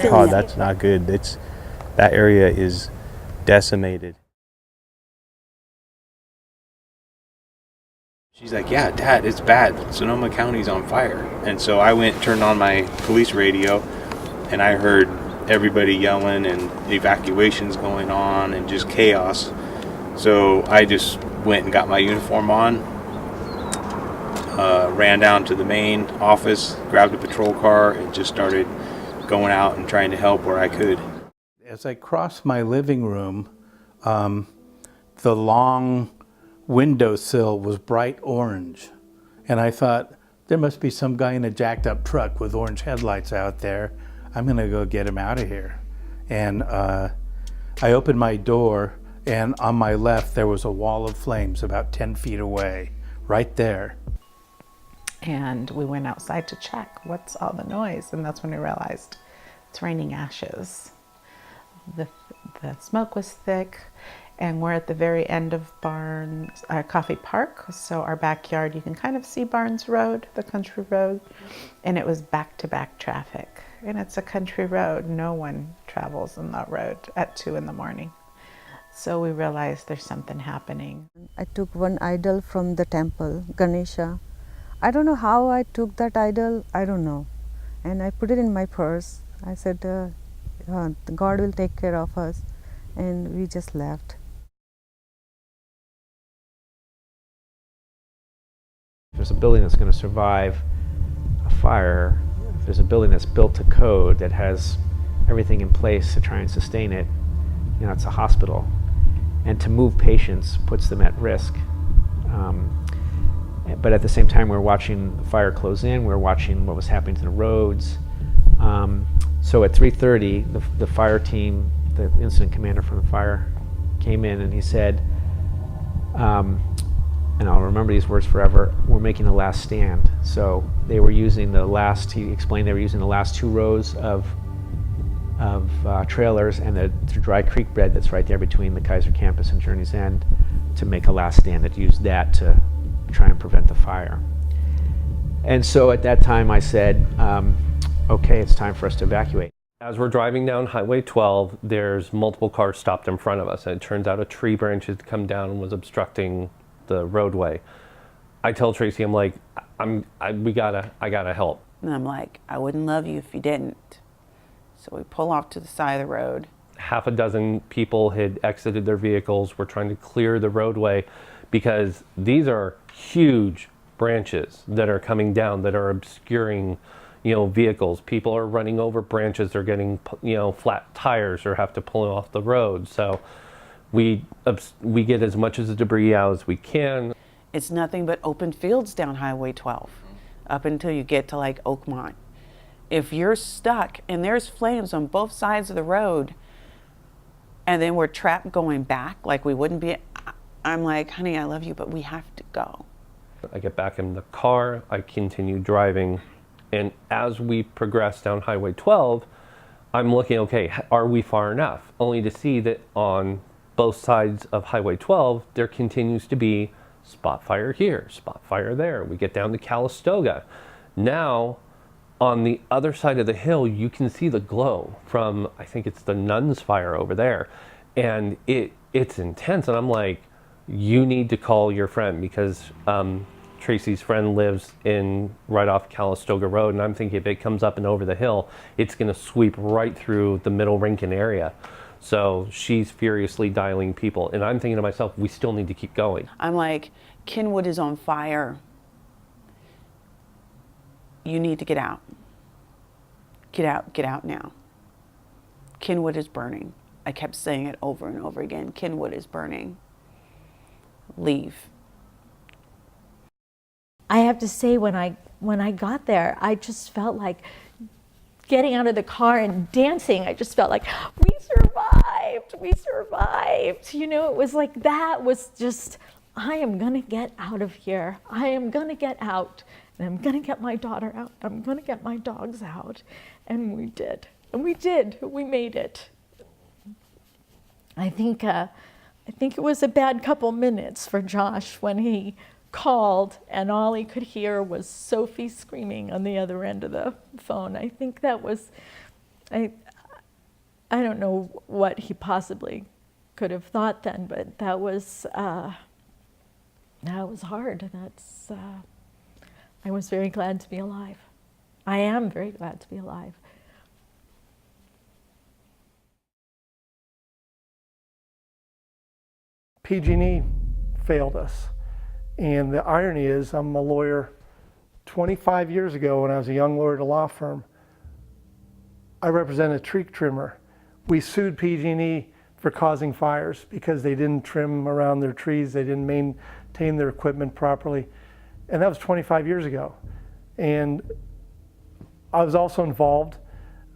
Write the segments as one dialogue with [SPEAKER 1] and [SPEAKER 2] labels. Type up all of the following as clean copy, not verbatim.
[SPEAKER 1] Oh, that's not good. That area is decimated. She's like, yeah, Dad, it's bad. Sonoma County's on fire. And so I turned on my police radio, and I heard everybody yelling and evacuations going on and just chaos. So I just went and got my uniform on, ran down to the main office, grabbed a patrol car, and just started going out and trying to help where I could.
[SPEAKER 2] As I crossed my living room, the long windowsill was bright orange. And I thought, there must be some guy in a jacked up truck with orange headlights out there. I'm gonna go get him out of here. And I opened my door, and on my left there was a wall of flames about 10 feet away, right there.
[SPEAKER 3] And we went outside to check what's all the noise, and that's when we realized it's raining ashes. The smoke was thick, and we're at the very end of Coffee Park, so our backyard, you can kind of see Barnes Road, the country road, and it was back-to-back traffic. And it's a country road. No one travels on that road at 2 in the morning. So we realized there's something happening.
[SPEAKER 4] I took one idol from the temple, Ganesha. I don't know how I took that idol, I don't know. And I put it in my purse. I said, God will take care of us. And we just left.
[SPEAKER 5] If there's a building that's going to survive a fire, if there's a building that's built to code that has everything in place to try and sustain it, you know, it's a hospital. And to move patients puts them at risk. But at the same time, we were watching the fire close in, we were watching what was happening to the roads. So at 3:30, the fire team, the incident commander from the fire, came in and he said, and I'll remember these words forever, we're making a last stand. So they were using he explained they were using the last 2 rows of trailers and the dry creek bed that's right there between the Kaiser campus and Journey's End to make a last stand, that used that to try and prevent the fire. And so at that time I said, okay, it's time for us to evacuate.
[SPEAKER 6] As we're driving down Highway 12, there's multiple cars stopped in front of us, and it turns out a tree branch had come down and was obstructing the roadway. I tell Tracy, I'm like, I gotta help.
[SPEAKER 7] And I'm like, I wouldn't love you if you didn't. So we pull off to the side of the road.
[SPEAKER 6] Half a dozen people had exited their vehicles. We're trying to clear the roadway because these are huge branches that are coming down that are obscuring, you know, vehicles. People are running over branches. They're getting, you know, flat tires or have to pull off the road. So we get as much of the debris out as we can.
[SPEAKER 7] It's nothing but open fields down Highway 12 up until you get to like Oakmont. If you're stuck and there's flames on both sides of the road and then we're trapped going back like we wouldn't be, I'm like, honey, I love you, but we have to go.
[SPEAKER 6] I get back in the car, I continue driving, and as we progress down Highway 12, I'm looking, okay, are we far enough? Only to see that on both sides of Highway 12, there continues to be spot fire here, spot fire there. We get down to Calistoga. Now, on the other side of the hill, you can see the glow from, I think it's the Nuns fire over there. And it's intense. And I'm like, you need to call your friend, because Tracy's friend lives right off Calistoga Road. And I'm thinking if it comes up and over the hill, it's going to sweep right through the middle Rincon area. So she's furiously dialing people. And I'm thinking to myself, we still need to keep going.
[SPEAKER 7] I'm like, Kenwood is on fire. You need to get out. Get out now. Kenwood is burning. I kept saying it over and over again. Kenwood is burning. Leave.
[SPEAKER 8] I have to say, when I got there, I just felt like getting out of the car and dancing. I just felt like, we survived. You know, it was like, that was just, I am gonna get out of here. I am gonna get out, and I'm gonna get my daughter out. I'm gonna get my dogs out. And we did. We made it. I think it was a bad couple minutes for Josh when he called and all he could hear was Sophie screaming on the other end of the phone. I think that was, I don't know what he possibly could have thought then, but that was hard. I was very glad to be alive. I am very glad to be alive.
[SPEAKER 9] PG&E failed us. And the irony is, I'm a lawyer. 25 years ago, when I was a young lawyer at a law firm, I represented a tree trimmer. We sued PG&E for causing fires because they didn't trim around their trees, they didn't maintain their equipment properly. And that was 25 years ago. And I was also involved,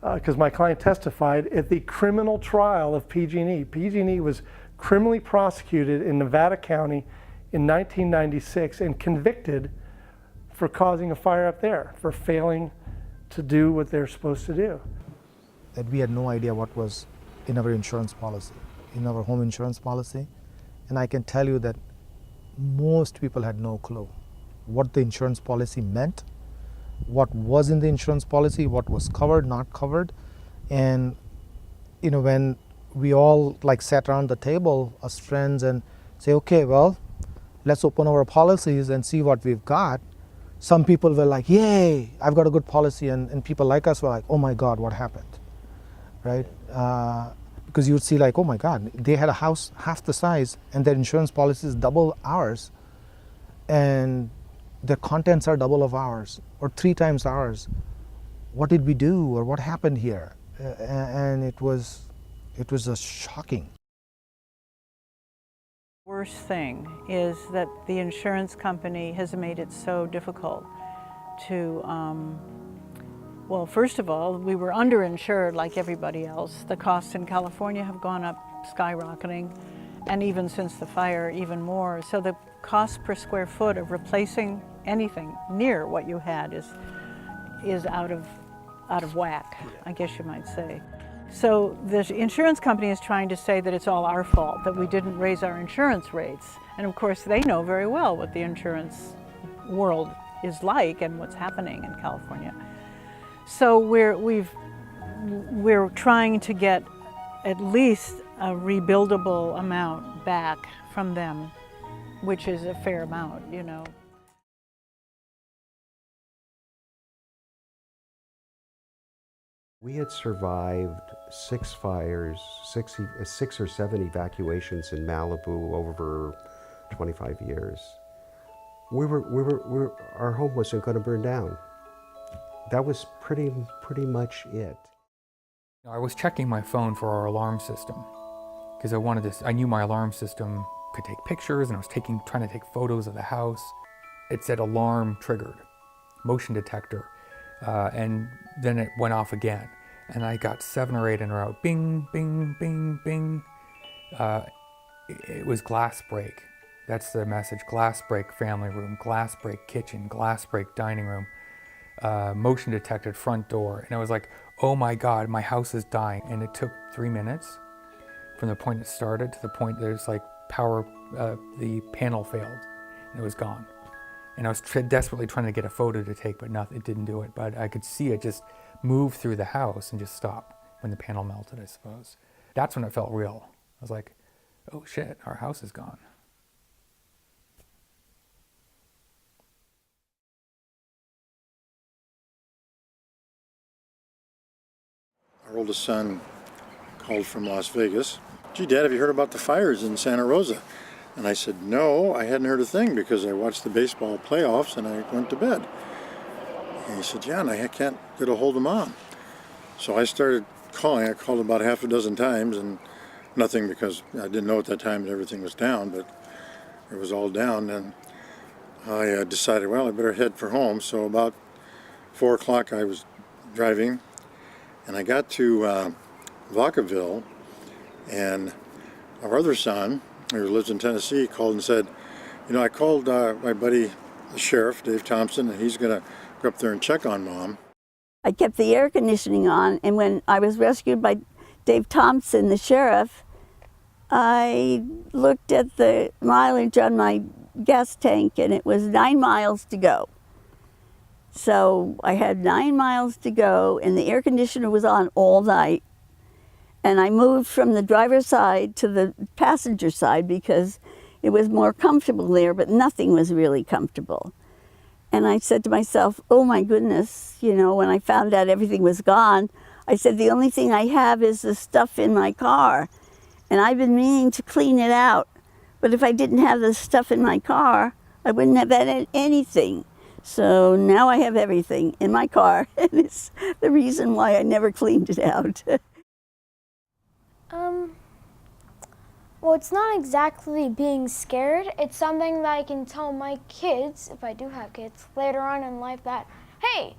[SPEAKER 9] because my client testified, at the criminal trial of PG&E. PG&E was criminally prosecuted in Nevada County in 1996 and convicted for causing a fire up there, for failing to do what they're supposed to do.
[SPEAKER 10] That we had no idea what was in our insurance policy, in our home insurance policy. And I can tell you that most people had no clue what the insurance policy meant, what was in the insurance policy, what was covered, not covered. And you know, when we all like sat around the table as friends and say, okay, well, let's open our policies and see what we've got. Some people were like, yay, I've got a good policy. And people like us were like, oh my God, what happened? Right? Because you would see like, oh my God, they had a house half the size and their insurance policy is double ours. And their contents are double of ours or 3 times ours. What did we do or what happened here? And it was just shocking.
[SPEAKER 11] Worst thing is that the insurance company has made it so difficult to, well, first of all, we were underinsured like everybody else. The costs in California have gone up skyrocketing, and even since the fire, even more. So the cost per square foot of replacing anything near what you had is out of whack, I guess you might say. So the insurance company is trying to say that it's all our fault, that we didn't raise our insurance rates. And of course, they know very well what the insurance world is like and what's happening in California. So we're trying to get at least a rebuildable amount back from them, which is a fair amount, you know.
[SPEAKER 12] We had survived 6 fires, 6 or 7 evacuations in Malibu over 25 years. Our home wasn't going to burn down. That was pretty much it.
[SPEAKER 13] I was checking my phone for our alarm system because I knew my alarm system could take pictures, and I was trying to take photos of the house. It said alarm triggered, motion detector, and then it went off again. And I got 7 or 8 in a row. Bing, bing, bing, bing. It was glass break. That's the message. Glass break family room, glass break kitchen, glass break dining room, motion detected front door. And I was like, oh my God, my house is dying. And it took 3 minutes from the point it started to the point there's like power, the panel failed and it was gone. And I was desperately trying to get a photo to take, but it didn't do it. But I could see it just move through the house and just stop when the panel melted, I suppose. That's when it felt real. I was like, oh shit, our house is gone.
[SPEAKER 14] Our oldest son called from Las Vegas. Gee, Dad, have you heard about the fires in Santa Rosa? And I said, no, I hadn't heard a thing because I watched the baseball playoffs and I went to bed. And he said, John, I can't get a hold of Mom. So I started calling. I called about half a dozen times and nothing, because I didn't know at that time that everything was down, but it was all down. And I decided, well, I better head for home. So about 4 o'clock I was driving and I got to Vacaville, and our other son, who lives in Tennessee, called and said, you know, I called my buddy, the sheriff, Dave Thompson, and he's going to go up there and check on Mom.
[SPEAKER 15] I kept the air conditioning on, and when I was rescued by Dave Thompson, the sheriff, I looked at the mileage on my gas tank, and it was 9 miles to go. So I had 9 miles to go, and the air conditioner was on all night. And I moved from the driver's side to the passenger side because it was more comfortable there, but nothing was really comfortable. And I said to myself, oh my goodness, you know, when I found out everything was gone, I said, the only thing I have is the stuff in my car. And I've been meaning to clean it out. But if I didn't have the stuff in my car, I wouldn't have had anything. So now I have everything in my car, and it's the reason why I never cleaned it out.
[SPEAKER 16] Well, it's not exactly being scared. It's something that I can tell my kids, if I do have kids, later on in life that, hey,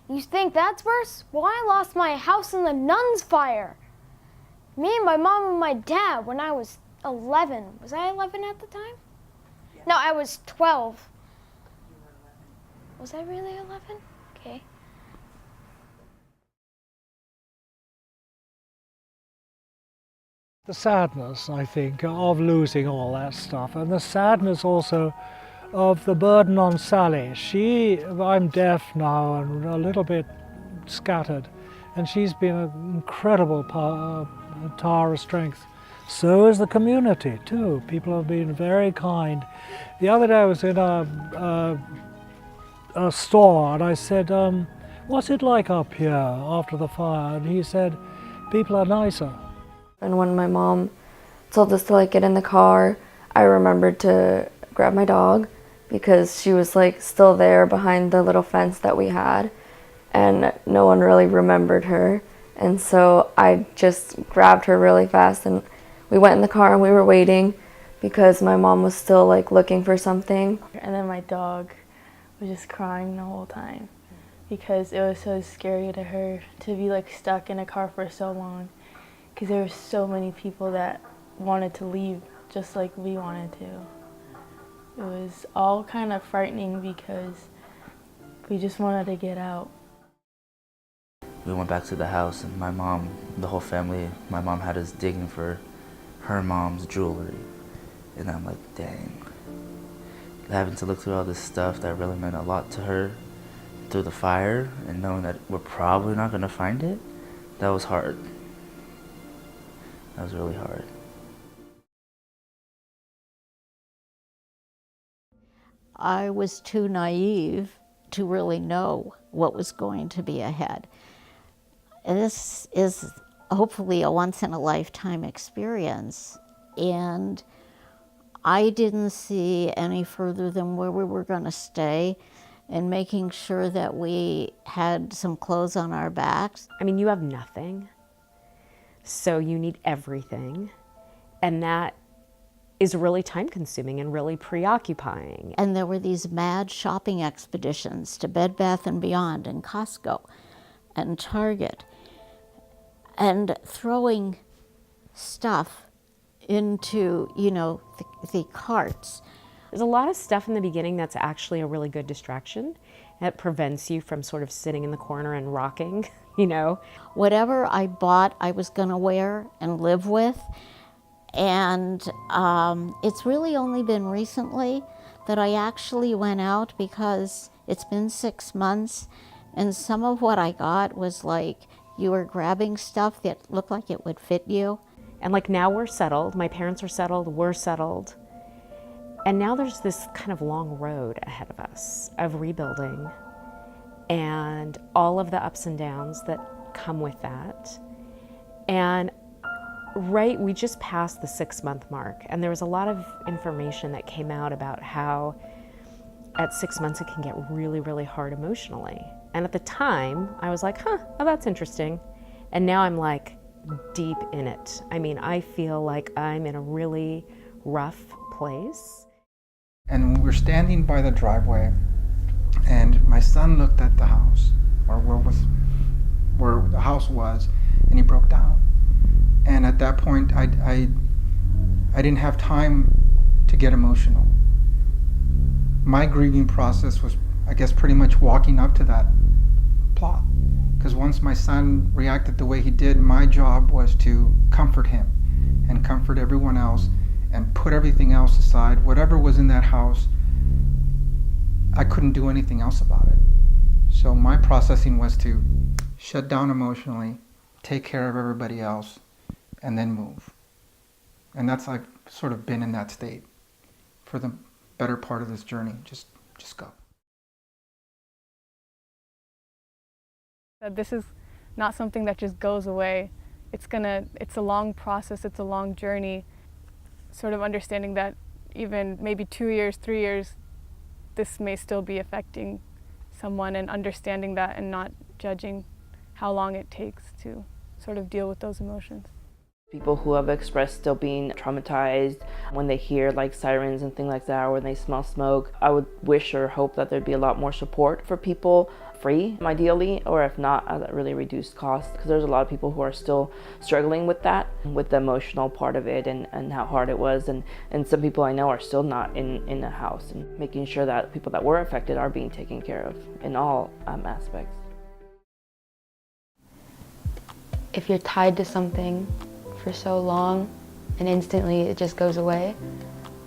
[SPEAKER 16] you think that's worse? Well, I lost my house in the nuns' fire. Me and my mom and my dad when I was 11. Was I 11 at the time? Yeah. No, I was 12. Was I really 11? Okay.
[SPEAKER 17] The sadness, I think, of losing all that stuff, and the sadness also of the burden on Sally. I'm deaf now and a little bit scattered, and she's been an incredible tower of strength. So is the community too. People have been very kind. The other day I was in a store and I said, what's it like up here after the fire? And he said, people are nicer.
[SPEAKER 18] And when my mom told us to like get in the car, I remembered to grab my dog because she was like still there behind the little fence that we had, and no one really remembered her. And so I just grabbed her really fast, and we went in the car and we were waiting because my mom was still like looking for something.
[SPEAKER 19] And then my dog was just crying the whole time because it was so scary to her to be like stuck in a car for so long, because there were so many people that wanted to leave just like we wanted to. It was all kind of frightening because we just wanted to get out.
[SPEAKER 20] We went back to the house and my mom, the whole family, my mom had us digging for her mom's jewelry. And I'm like, dang. Having to look through all this stuff that really meant a lot to her through the fire and knowing that we're probably not gonna find it, that was hard. That was really hard.
[SPEAKER 21] I was too naive to really know what was going to be ahead. This is hopefully a once-in-a-lifetime experience, and I didn't see any further than where we were going to stay and making sure that we had some clothes on our backs.
[SPEAKER 22] I mean, you have nothing, so you need everything, and that is really time-consuming and really preoccupying.
[SPEAKER 21] And there were these mad shopping expeditions to Bed Bath & Beyond and Costco and Target, and throwing stuff into, you know, the carts.
[SPEAKER 22] There's a lot of stuff in the beginning that's actually a really good distraction. It prevents you from sort of sitting in the corner and rocking, you know.
[SPEAKER 21] Whatever I bought, I was gonna wear and live with. And it's really only been recently that I actually went out, because it's been 6 months, and some of what I got was like, you were grabbing stuff that looked like it would fit you.
[SPEAKER 22] And like now we're settled, my parents are settled, we're settled. And now there's this kind of long road ahead of us of rebuilding and all of the ups and downs that come with that. And we just passed the 6-month mark, and there was a lot of information that came out about how at 6 months it can get really, really hard emotionally. And at the time, I was like, oh, that's interesting. And now I'm like deep in it. I mean, I feel like I'm in a really rough place.
[SPEAKER 23] And we're standing by the driveway, and my son looked at the house, or where the house was, and he broke down. And at that point, I didn't have time to get emotional. My grieving process was, I guess, pretty much walking up to that plot. Because once my son reacted the way he did, my job was to comfort him and comfort everyone else and put everything else aside. Whatever was in that house, I couldn't do anything else about it. So my processing was to shut down emotionally, take care of everybody else, and then move. And that's, I've sort of been in that state for the better part of this journey. Just go.
[SPEAKER 1] That this is not something that just goes away. It's a long process, it's a long journey. Sort of understanding that even maybe 2 years, 3 years, this may still be affecting someone, and understanding that and not judging how long it takes to sort of deal with those emotions.
[SPEAKER 2] People who have expressed still being traumatized when they hear like sirens and things like that, or when they smell smoke. I would wish or hope that there'd be a lot more support for people, free ideally, or if not at a really reduced cost, because there's a lot of people who are still struggling with that, with the emotional part of it and how hard it was, and some people I know are still not in a house, and making sure that people that were affected are being taken care of in all aspects.
[SPEAKER 18] If you're tied to something for so long and instantly it just goes away,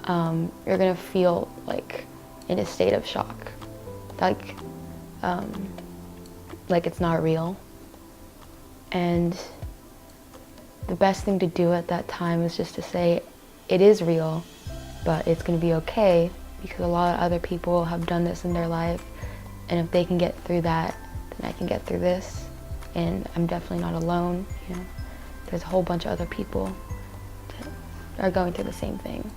[SPEAKER 18] you're gonna feel like in a state of shock, like it's not real. And the best thing to do at that time is just to say, it is real, but it's gonna be okay, because a lot of other people have done this in their life, and if they can get through that, then I can get through this, and I'm definitely not alone. You know, there's a whole bunch of other people that are going through the same thing.